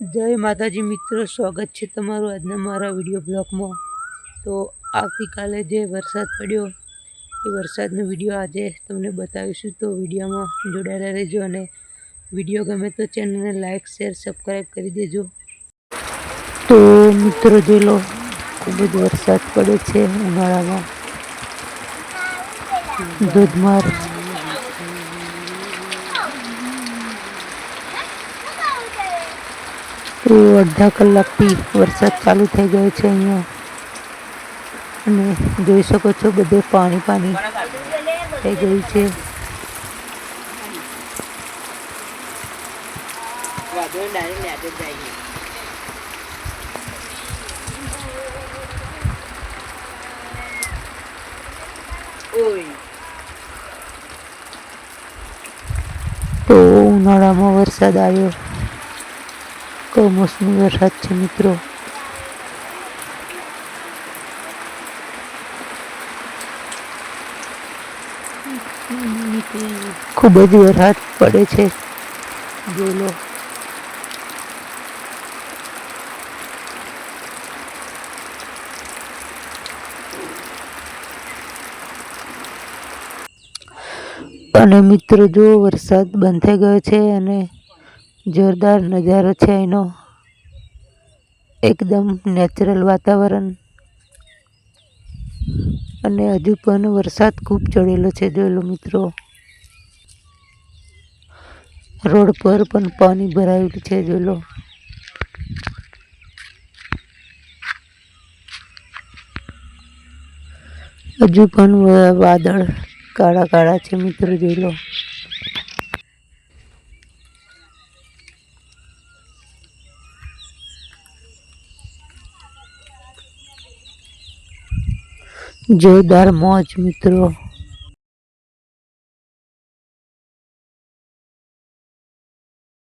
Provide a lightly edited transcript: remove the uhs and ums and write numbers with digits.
જય માતાજી મિત્રો, સ્વાગત છે તમારું આજના મારા વિડીયો બ્લોગમાં। તો આવતીકાલે જે વરસાદ પડ્યો એ વરસાદનો વિડીયો આજે તમને બતાવીશું, તો વિડીયોમાં જોડાયેલા રહેજો અને વિડીયો ગમે તો ચેનલને લાઇક શેર સબસ્ક્રાઈબ કરી દેજો। તો મિત્રો જોઈ લો, ખૂબ જ વરસાદ પડે છે ઉનાળામાં, ધોધમાર। તો અડધા કલાકથી વરસાદ ચાલુ થઈ ગયો છે અહીંયા, અને જોઈ શકો છો બધે પાણી થઈ ગયું છે। તો ઉનાળામાં વરસાદ આવ્યો, કમોસમી વરસાદ છે મિત્રો। ખૂબ જ વરસાદ પડે છે, જોઈ લો। અને મિત્રો જો વરસાદ બંધ થઈ ગયો છે અને જોરદાર નજારો છે એનો, એકદમ નેચરલ વાતાવરણ, અને હજુ પણ વરસાદ ખૂબ ચડેલો છે। જોઈ લો મિત્રો, રોડ પર પણ પાણી ભરાયેલું છે, જોઈ લો। હજુ પણ વાદળ કાળા કાળા છે મિત્રો, જોઈ લો। જોરદાર મોજ મિત્રો।